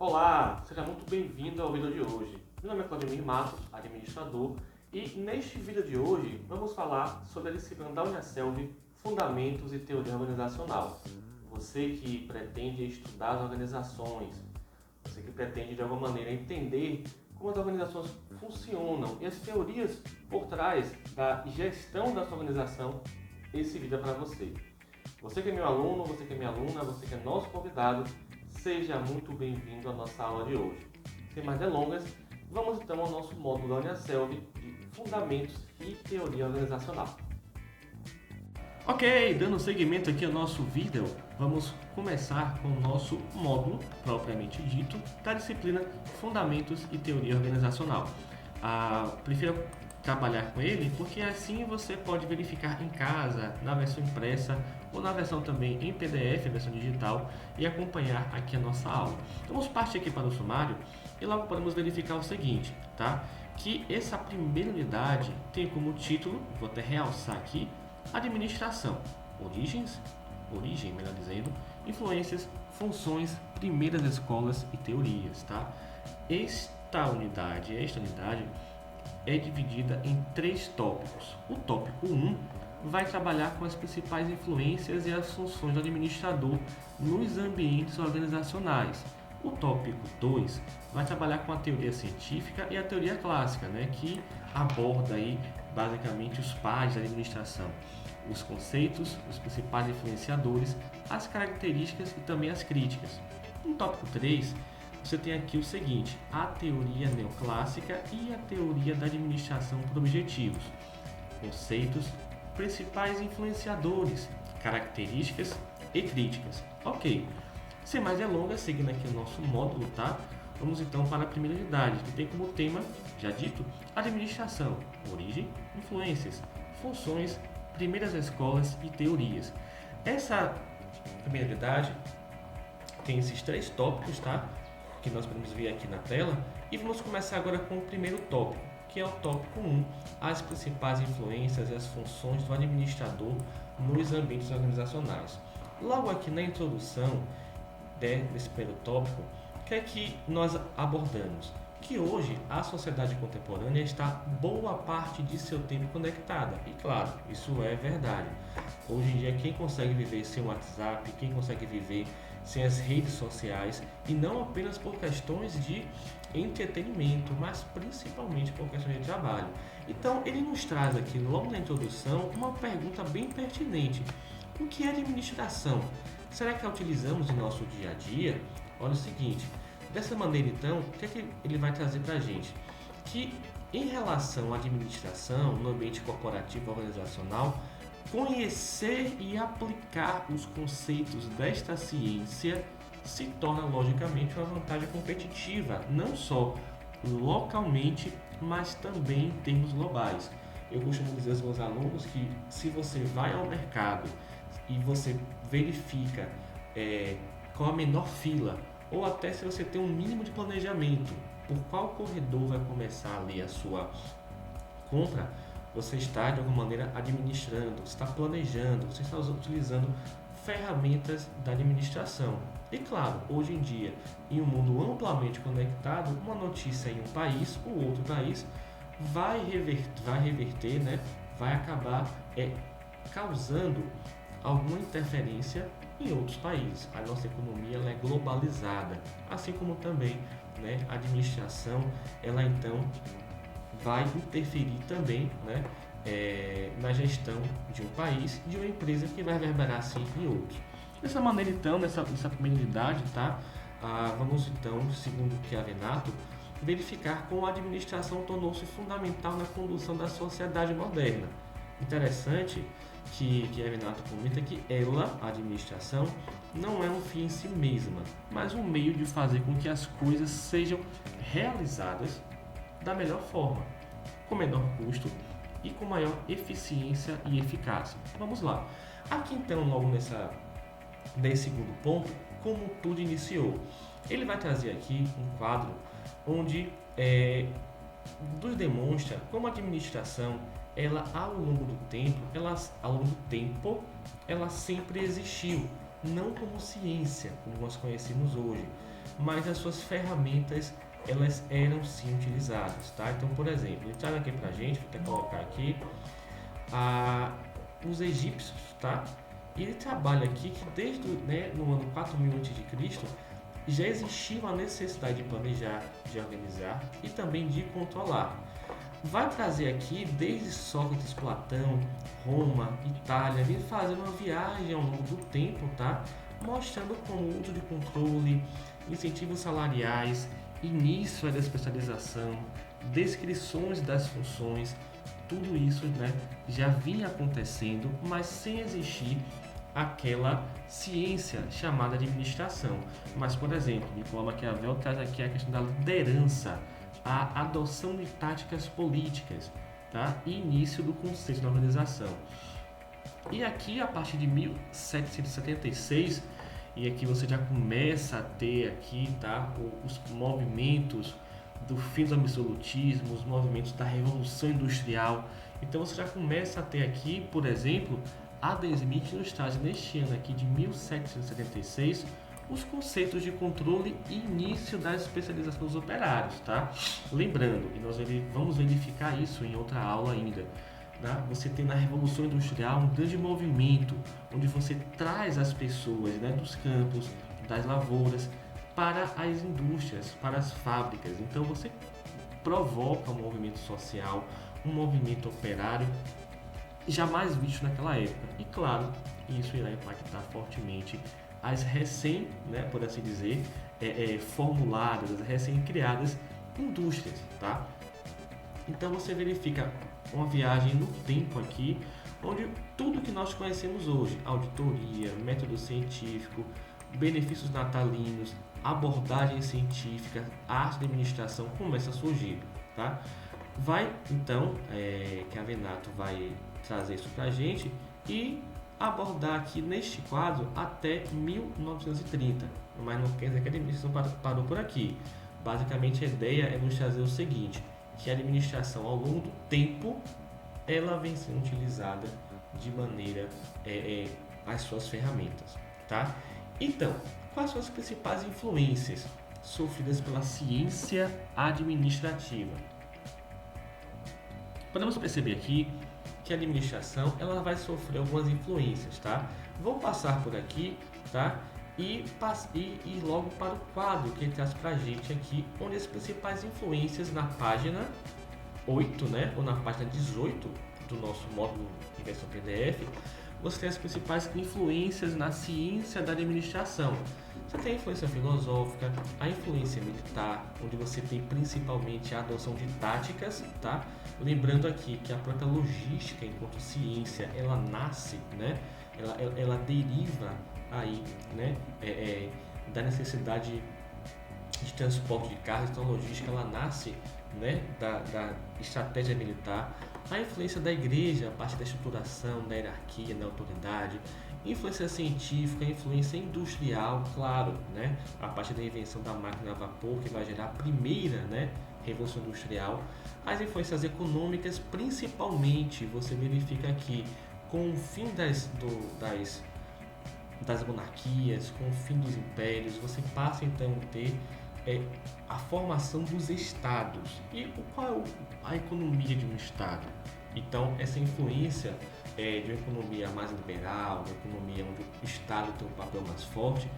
Olá, seja muito bem-vindo ao vídeo de hoje. Meu nome é Claudemir Matos, administrador, e neste vídeo de hoje vamos falar sobre a disciplina da Uniaselv, Fundamentos e Teoria Organizacional. Você que pretende estudar as organizações, você que pretende de alguma maneira entender como as organizações funcionam e as teorias por trás da gestão da sua organização, esse vídeo é para você. Você que é meu aluno, você que é minha aluna, você que é nosso convidado, seja muito bem-vindo à nossa aula de hoje. Sem mais delongas, vamos então ao nosso módulo da Uniaselv de Fundamentos e Teoria Organizacional. Ok, dando seguimento aqui ao nosso vídeo, vamos começar com o nosso módulo, propriamente dito, da disciplina Fundamentos e Teoria Organizacional. Prefiro trabalhar com ele porque assim você pode verificar em casa, na versão impressa ou na versão também em PDF, versão digital, e acompanhar aqui a nossa aula. Então vamos partir aqui para o sumário e logo podemos verificar o seguinte, tá? Que essa primeira unidade tem como título, vou até realçar aqui, Administração, origem, melhor dizendo, influências, funções, primeiras escolas e teorias, tá? Esta unidade é dividida em 3 tópicos. O tópico 1 vai trabalhar com as principais influências e as funções do administrador nos ambientes organizacionais. O tópico 2 vai trabalhar com a teoria científica e a teoria clássica, que aborda aí basicamente os pais da administração, os conceitos, os principais influenciadores, as características e também as críticas. No tópico 3, você tem aqui o seguinte, a teoria neoclássica e a teoria da administração por objetivos, conceitos, principais influenciadores, características e críticas. Ok, sem mais delongas, seguindo aqui o nosso módulo, tá? Vamos então para a primeira unidade, que tem como tema, já dito, administração, origem, influências, funções, primeiras escolas e teorias. Essa primeira unidade tem esses 3 tópicos, tá? Que nós podemos ver aqui na tela, e vamos começar agora com o primeiro tópico, que é o tópico 1, as principais influências e as funções do administrador nos ambientes organizacionais. Logo aqui na introdução desse primeiro tópico, o que é que nós abordamos? Que hoje a sociedade contemporânea está boa parte de seu tempo conectada, e claro, isso é verdade. Hoje em dia, quem consegue viver sem o WhatsApp, quem consegue viver sem as redes sociais, e não apenas por questões de entretenimento, mas principalmente por questões de trabalho. Então, ele nos traz aqui, logo na introdução, uma pergunta bem pertinente. O que é administração? Será que a utilizamos no nosso dia a dia? Olha o seguinte, dessa maneira então, o que é que ele vai trazer para a gente? Que em relação à administração, no ambiente corporativo organizacional, conhecer e aplicar os conceitos desta ciência se torna logicamente uma vantagem competitiva, não só localmente, mas também em termos globais. Eu costumo dizer aos meus alunos que se você vai ao mercado e você verifica qual a menor fila, ou até se você tem um mínimo de planejamento, por qual corredor vai começar ali a sua compra, você está de alguma maneira administrando, você está planejando, você está utilizando ferramentas da administração. E claro, hoje em dia, em um mundo amplamente conectado, uma notícia em um país ou outro país vai reverter, vai acabar causando alguma interferência em outros países. A nossa economia ela é globalizada, assim como também a administração, ela então vai interferir também na gestão de um país, de uma empresa que vai reverberar assim em outros. Dessa maneira então, nessa primeira unidade, vamos então, segundo Chiavenato, verificar como a administração tornou-se fundamental na condução da sociedade moderna. Interessante que Chiavenato comenta que a administração, não é um fim em si mesma, mas um meio de fazer com que as coisas sejam realizadas da melhor forma, com menor custo e com maior eficiência e eficácia. Vamos lá. Aqui então, logo nesse segundo ponto, como tudo iniciou. Ele vai trazer aqui um quadro onde nos demonstra como a administração, ela ao longo do tempo, ela sempre existiu, não como ciência, como nós conhecemos hoje, mas as suas ferramentas elas eram sim utilizadas, tá? Então, por exemplo, entrar aqui pra gente, vou até colocar aqui os egípcios, tá? Ele trabalha aqui que desde no ano 4000 a.C. já existia uma necessidade de planejar, de organizar e também de controlar. Vai trazer aqui desde Sócrates, Platão, Roma, Itália, ele fazendo uma viagem ao longo do tempo, tá? Mostrando como o uso de controle, incentivos salariais, início da especialização, descrições das funções, tudo isso, né, já vinha acontecendo, mas sem existir aquela ciência chamada de administração. Mas, por exemplo, Nicolau Maquiavel traz aqui a questão da liderança, a adoção de táticas políticas, tá? E início do conceito da organização. E aqui, a partir de 1776, e aqui você já começa a ter aqui, tá, os movimentos do fim do absolutismo, os movimentos da Revolução Industrial. Então você já começa a ter aqui, por exemplo, Adam Smith nos traz neste ano aqui de 1776 os conceitos de controle e início da especialização dos operários, tá? Lembrando, e nós vamos verificar isso em outra aula ainda, tá? Você tem na Revolução Industrial um grande movimento onde você traz as pessoas, né, dos campos, das lavouras, para as indústrias, para as fábricas. Então você provoca um movimento social, um movimento operário jamais visto naquela época. E claro, isso irá impactar fortemente as recém, né, por assim dizer, formuladas, as recém-criadas indústrias, tá? Então você verifica uma viagem no tempo aqui, onde tudo que nós conhecemos hoje, auditoria, método científico, benefícios natalinos, abordagem científica, arte de administração começa a surgir, tá? Vai então, que a Venato vai trazer isso pra gente e abordar aqui neste quadro até 1930, mas não quer dizer que a administração parou por aqui. Basicamente a ideia é nos trazer o seguinte, que a administração ao longo do tempo ela vem sendo utilizada de maneira as suas ferramentas, tá? Então, quais são as principais influências sofridas pela ciência administrativa? Podemos perceber aqui que a administração ela vai sofrer algumas influências, tá? Vou passar por aqui, tá? E logo para o quadro que ele traz pra gente aqui, onde as principais influências na página 8, né? Ou na página 18 do nosso módulo em versão PDF, você tem as principais influências na ciência da administração. Você tem a influência filosófica, a influência militar, onde você tem principalmente a adoção de táticas, tá? Lembrando aqui que a própria logística, enquanto ciência, ela nasce, né? Ela deriva aí, né? Da necessidade de transporte de cargas, então a logística ela nasce, né? Da estratégia militar. A influência da igreja, a parte da estruturação, da hierarquia, da autoridade, influência científica, influência industrial, claro, né? A partir da invenção da máquina a vapor, que vai gerar a primeira, né, revolução industrial. As influências econômicas, principalmente, você verifica aqui, com o fim das monarquias, com o fim dos impérios, você passa então a ter a formação dos estados. E qual é a economia de um estado? Então, essa influência de uma economia mais liberal, uma economia onde o Estado tem um papel mais forte,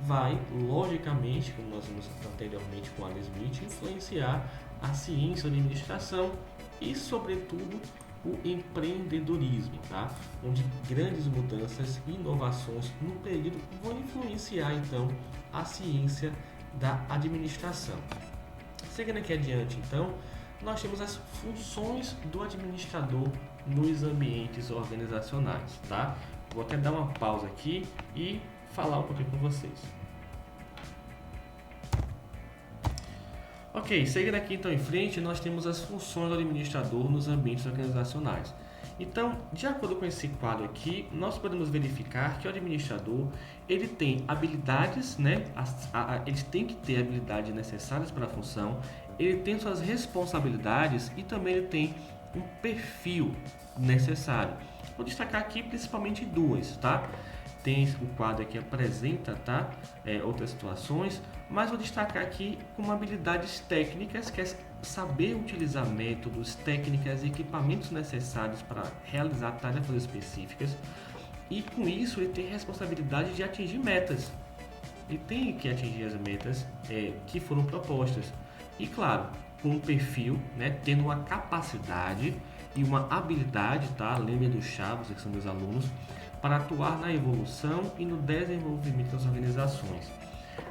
vai, logicamente, como nós vimos anteriormente com Adam Smith, influenciar a ciência da administração e, sobretudo, o empreendedorismo, tá? Onde grandes mudanças e inovações no período vão influenciar, então, a ciência da administração. Seguindo aqui adiante, então, nós temos as funções do administrador nos ambientes organizacionais, tá? Vou até dar uma pausa aqui e falar um pouquinho com vocês. Ok, seguindo aqui então em frente, nós temos as funções do administrador nos ambientes organizacionais. Então, de acordo com esse quadro aqui, nós podemos verificar que o administrador ele tem habilidades, né? Ele tem que ter habilidades necessárias para a função, ele tem suas responsabilidades e também ele tem um perfil necessário. Vou destacar aqui principalmente duas, tá? Tem o quadro aqui que apresenta, tá? Outras situações, mas vou destacar aqui como habilidades técnicas, que é saber utilizar métodos, técnicas e equipamentos necessários para realizar tarefas específicas, e com isso ele tem responsabilidade de atingir metas. Ele tem que atingir as metas que foram propostas. E claro, com um perfil, né, tendo uma capacidade e uma habilidade, tá? Lembre dos chavos, que são meus alunos, para atuar na evolução e no desenvolvimento das organizações.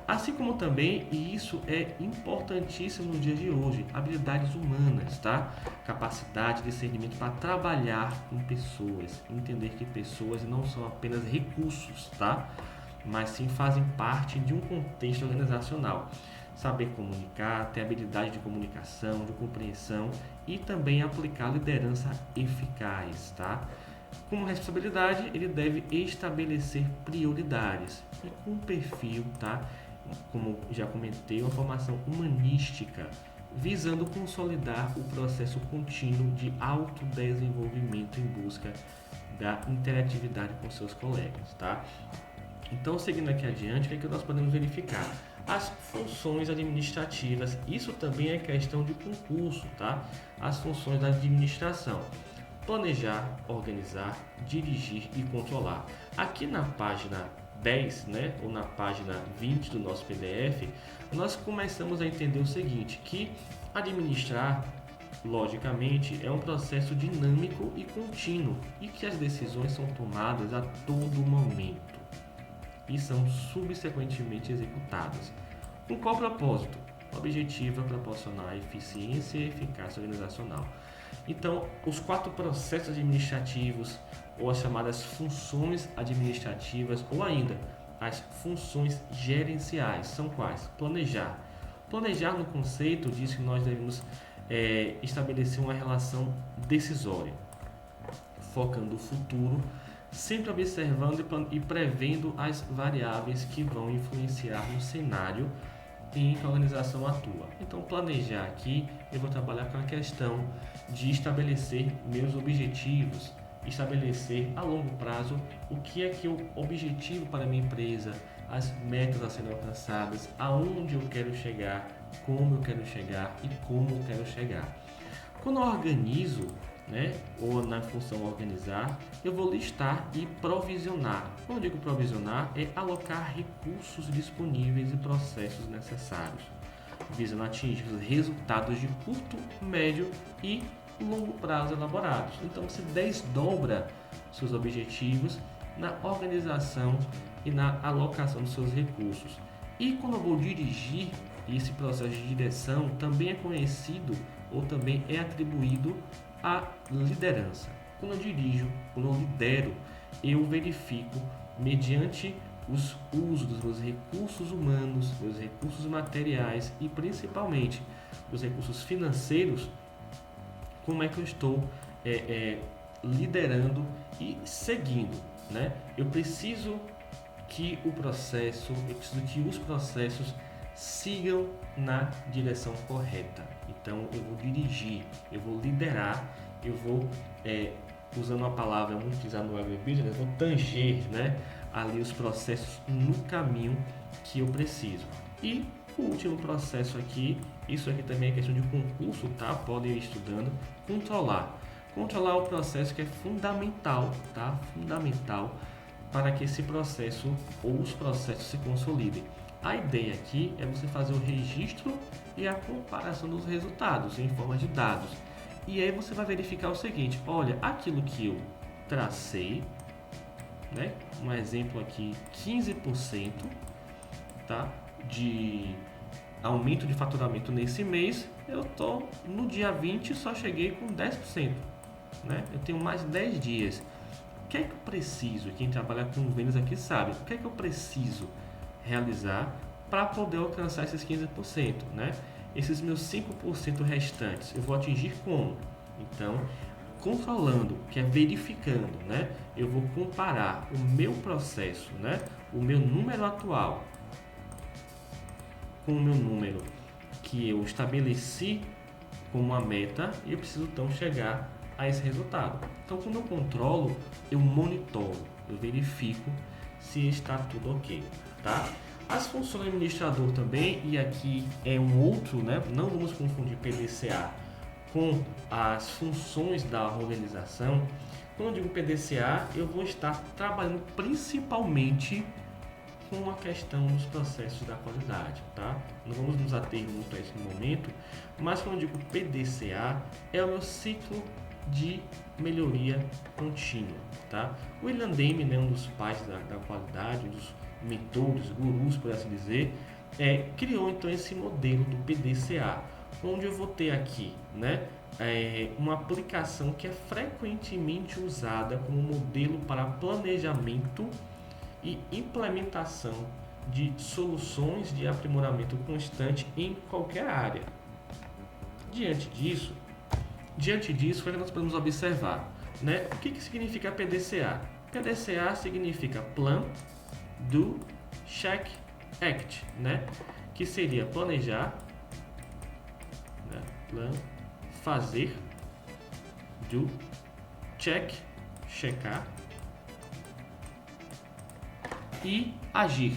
Assim como também, e isso é importantíssimo no dia de hoje, habilidades humanas, tá? Capacidade, discernimento para trabalhar com pessoas, entender que pessoas não são apenas recursos, tá? Mas sim fazem parte de um contexto organizacional. Saber comunicar, ter habilidade de comunicação, de compreensão e também aplicar liderança eficaz, tá? Como responsabilidade, ele deve estabelecer prioridades e com perfil, tá? Como já comentei, uma formação humanística, visando consolidar o processo contínuo de autodesenvolvimento em busca da interatividade com seus colegas, tá? Então, seguindo aqui adiante, o que nós podemos verificar? As funções administrativas, isso também é questão de concurso, tá? As funções da administração: planejar, organizar, dirigir e controlar. Aqui na página 10, né, ou na página 20 do nosso PDF, nós começamos a entender o seguinte, que administrar, logicamente, é um processo dinâmico e contínuo e que as decisões são tomadas a todo momento e são subsequentemente executadas. Com qual propósito? O objetivo é proporcionar eficiência e eficácia organizacional. Então, os 4 processos administrativos, ou as chamadas funções administrativas, ou ainda as funções gerenciais, são quais? Planejar. Planejar, no conceito, diz que nós devemos estabelecer uma relação decisória, focando o futuro, sempre observando e prevendo as variáveis que vão influenciar no cenário em que a organização atua. Então, planejar aqui, eu vou trabalhar com a questão de estabelecer meus objetivos, estabelecer a longo prazo o que é que eu objetivo para a minha empresa, as metas a serem alcançadas, aonde eu quero chegar, como eu quero chegar e como eu quero chegar. Quando eu organizo, né, ou na função organizar, eu vou listar e provisionar. Quando eu digo provisionar, é alocar recursos disponíveis e processos necessários, visando atingir os resultados de curto, médio e longo prazo elaborados. Então você desdobra seus objetivos na organização e na alocação dos seus recursos. E quando eu vou dirigir, esse processo de direção também é conhecido ou também é atribuído à liderança. Quando eu dirijo, quando eu lidero, eu verifico, mediante os usos dos meus recursos humanos, meus recursos materiais e principalmente os recursos financeiros, como é que eu estou liderando e seguindo, né? Eu preciso que os processos sigam na direção correta. Então eu vou dirigir, eu vou liderar, eu vou, usando uma palavra muito utilizada no agribusiness, eu vou tanger, né, ali os processos no caminho que eu preciso. E o último processo aqui, isso aqui também é questão de concurso, tá? Podem ir estudando. Controlar. Controlar é o processo que é fundamental, tá? Fundamental para que esse processo ou os processos se consolidem. A ideia aqui é você fazer o registro e a comparação dos resultados em forma de dados. E aí você vai verificar o seguinte: olha, aquilo que eu tracei, né? Um exemplo aqui, 15%, tá? De aumento de faturamento nesse mês, eu tô no dia 20 só cheguei com 10%, né? Eu tenho mais 10 dias. O que é que eu preciso? Quem trabalha com vendas aqui sabe. O que é que eu preciso realizar para poder alcançar esses 15%, né? Esses meus 5% restantes, eu vou atingir como? Então, controlando, que é verificando, né? Eu vou comparar o meu processo, né? O meu número atual com o meu número que eu estabeleci como uma meta e eu preciso então chegar a esse resultado. Então, quando eu controlo, eu monitoro, eu verifico se está tudo ok, tá? As funções do administrador também, e aqui é um outro, né? Não vamos confundir PDCA com as funções da organização. Quando eu digo PDCA, eu vou estar trabalhando principalmente com a questão dos processos da qualidade, tá? Não vamos nos ater muito a esse momento, mas quando eu digo PDCA, é o meu ciclo de melhoria contínua, tá? O William Demme, né, um dos pais da qualidade, um dos mentores, gurus, por assim dizer, criou então esse modelo do PDCA, onde eu vou ter aqui, né, uma aplicação que é frequentemente usada como modelo para planejamento e implementação de soluções de aprimoramento constante em qualquer área. Diante disso, o que nós podemos observar, né? O que significa PDCA? PDCA significa Plan, Do, Check, Act, né? Que seria planejar, né? Plan, fazer, do, check, checar, e agir,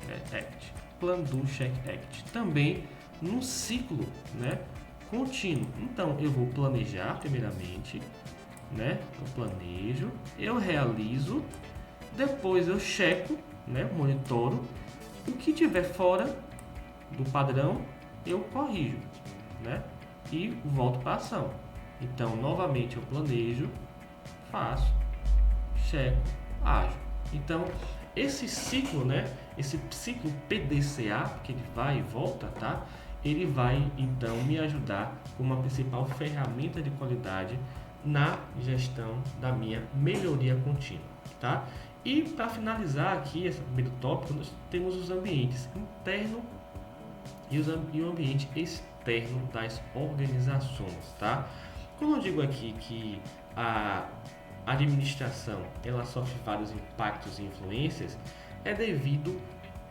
né? Act, Plan, Do, Check, Act. Também no ciclo, né, contínuo. Então eu vou planejar primeiramente, né? Eu planejo, eu realizo, depois eu checo, né? Monitoro. O que tiver fora do padrão eu corrijo, né? E volto para a ação. Então novamente eu planejo, faço, checo, ajo. Então esse ciclo, né? Esse ciclo PDCA, que ele vai e volta, tá? Ele vai então me ajudar como a principal ferramenta de qualidade na gestão da minha melhoria contínua, tá? E para finalizar aqui esse primeiro tópico, nós temos os ambientes interno e o ambiente externo das organizações, tá? Quando eu digo aqui que a administração ela sofre vários impactos e influências, é devido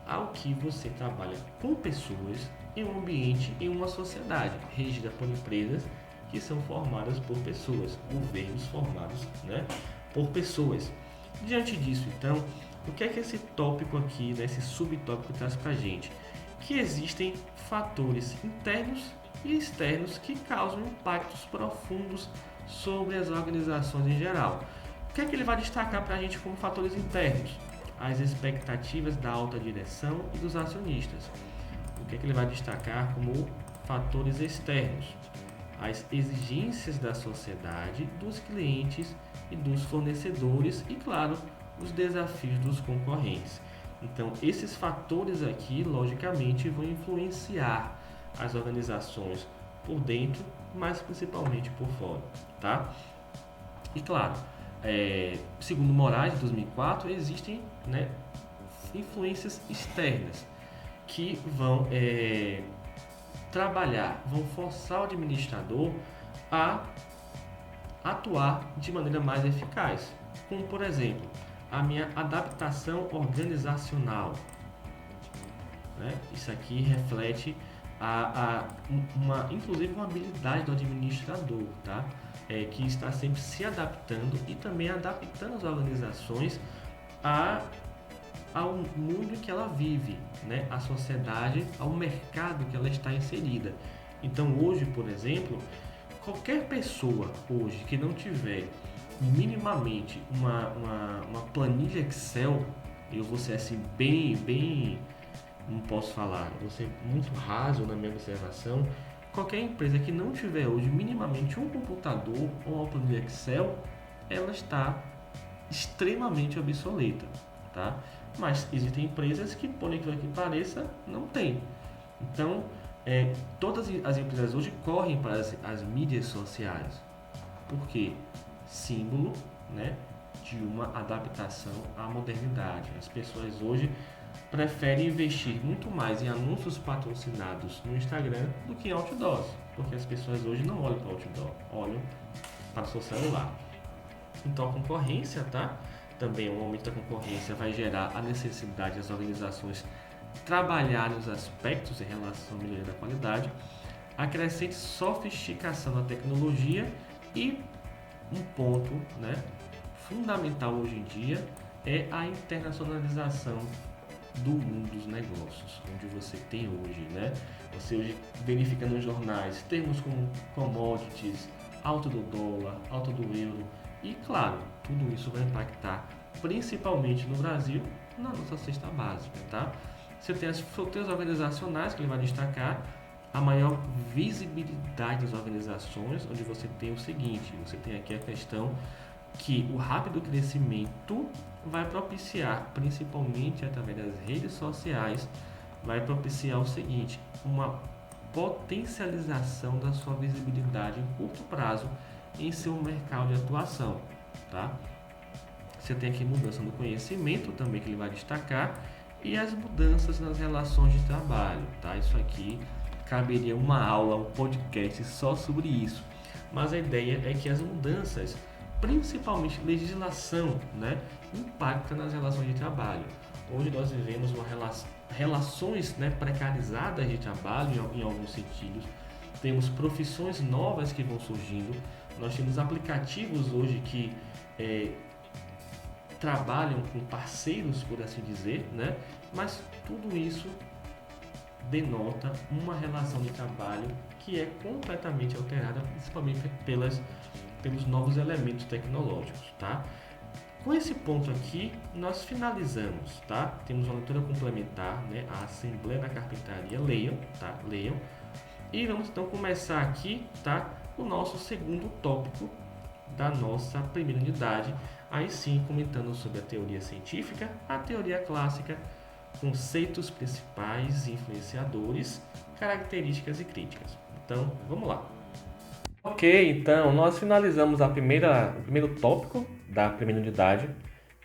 ao que você trabalha com pessoas em um ambiente, em uma sociedade regida por empresas que são formadas por pessoas, governos formados, né, por pessoas. Diante disso, então, o que é que esse tópico aqui, né, esse subtópico traz para a gente? Que existem fatores internos e externos que causam impactos profundos sobre as organizações em geral. O que é que ele vai destacar para a gente como fatores internos? As expectativas da alta direção e dos acionistas. O que é que ele vai destacar como fatores externos? As exigências da sociedade, dos clientes e dos fornecedores e, claro, os desafios dos concorrentes. Então, esses fatores aqui, logicamente, vão influenciar as organizações por dentro, mas principalmente por fora, tá? E, claro, segundo Moraes, de 2004, existem, né, influências externas que vão trabalhar, vão forçar o administrador a atuar de maneira mais eficaz, como por exemplo a minha adaptação organizacional, né? Isso aqui reflete inclusive uma habilidade do administrador, tá? Que está sempre se adaptando e também adaptando as organizações ao mundo em que ela vive, né? À sociedade, ao mercado que ela está inserida. Então hoje, por exemplo, qualquer pessoa hoje que não tiver minimamente uma planilha Excel, eu vou ser assim bem, não posso falar, vou ser muito raso na minha observação. Qualquer empresa que não tiver hoje minimamente um computador ou uma planilha Excel, ela está extremamente obsoleta, tá? Mas existem empresas que, por incrível que pareça, não tem. Então, todas as empresas hoje correm para as mídias sociais. Por quê? Símbolo, né, de uma adaptação à modernidade. As pessoas hoje preferem investir muito mais em anúncios patrocinados no Instagram do que em outdoors, porque as pessoas hoje não olham para o outdoor, olham para o seu celular. Então a concorrência, tá? Também o aumento da concorrência vai gerar a necessidade das organizações trabalharem os aspectos em relação à melhoria da qualidade, a crescente sofisticação da tecnologia e um ponto, né, fundamental hoje em dia é a internacionalização do mundo dos negócios, onde você tem hoje, né? Você hoje verifica nos jornais termos como commodities, alta do dólar, alta do euro e, claro, tudo isso vai impactar principalmente no Brasil, na nossa cesta básica, tá? Você tem as fronteiras organizacionais que ele vai destacar, a maior visibilidade das organizações, onde você tem o seguinte, você tem aqui a questão que o rápido crescimento vai propiciar, principalmente através das redes sociais, vai propiciar o seguinte, uma potencialização da sua visibilidade em curto prazo em seu mercado de atuação, tá? Você tem aqui mudança no conhecimento também que ele vai destacar e as mudanças nas relações de trabalho, tá? Isso aqui caberia uma aula, um podcast só sobre isso. Mas a ideia é que as mudanças, principalmente legislação, né, impactam nas relações de trabalho. Hoje nós vivemos relações, né, precarizadas de trabalho em alguns sentidos. Temos profissões novas que vão surgindo. Nós temos aplicativos hoje que trabalham com parceiros, por assim dizer, né? Mas tudo isso denota uma relação de trabalho que é completamente alterada, principalmente pelos novos elementos tecnológicos, tá? Com esse ponto aqui, nós finalizamos, tá? Temos uma leitura complementar, né? A Assembleia da Carpintaria, leiam, tá? Leiam. E vamos então começar aqui, tá? O nosso segundo tópico da nossa primeira unidade, aí sim comentando sobre a teoria científica, a teoria clássica, conceitos principais e influenciadores, características e críticas. Então, vamos lá. Ok, então nós finalizamos o primeiro tópico da primeira unidade,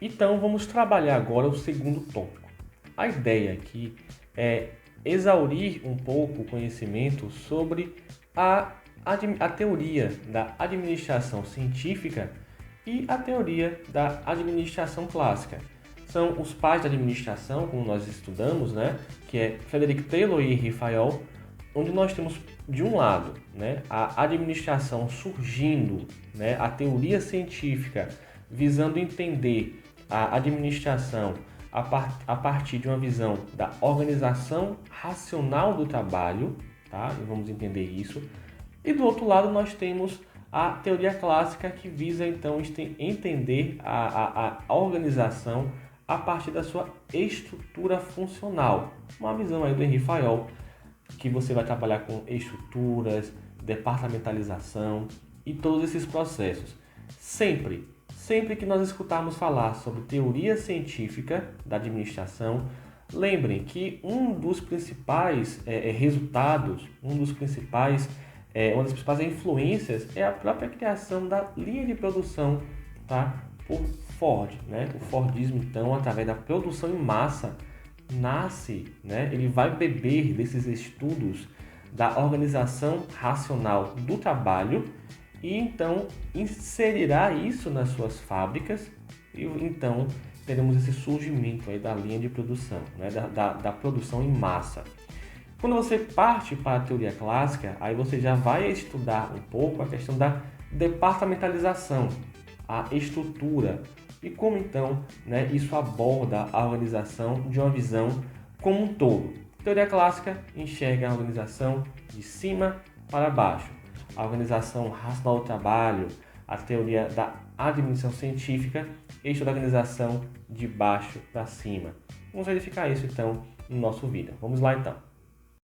então vamos trabalhar agora o segundo tópico. A ideia aqui é exaurir um pouco o conhecimento sobre a teoria da administração científica e a teoria da administração clássica. São os pais da administração, como nós estudamos, né? Que é Frederick Taylor e Henri Fayol, onde nós temos, de um lado, né, a administração surgindo, né, a teoria científica visando entender a administração a partir de uma visão da organização racional do trabalho, tá? E vamos entender isso. E do outro lado nós temos a teoria clássica que visa então entender a organização a partir da sua estrutura funcional. Uma visão aí do Henri Fayol, que você vai trabalhar com estruturas, departamentalização e todos esses processos. Sempre que nós escutarmos falar sobre teoria científica da administração, lembrem que um dos principais resultados, uma das principais influências é a própria criação da linha de produção, tá? Por Ford, né? O Fordismo, então, através da produção em massa, nasce, né? Ele vai beber desses estudos da organização racional do trabalho e então inserirá isso nas suas fábricas e então teremos esse surgimento aí da linha de produção, né? da produção em massa. Quando você parte para a teoria clássica, aí você já vai estudar um pouco a questão da departamentalização, a estrutura e como então, né, isso aborda a organização de uma visão como um todo. A teoria clássica enxerga a organização de cima para baixo, a organização racional do trabalho, a teoria da administração científica, estuda a organização de baixo para cima. Vamos verificar isso então no nosso vídeo. Vamos lá então.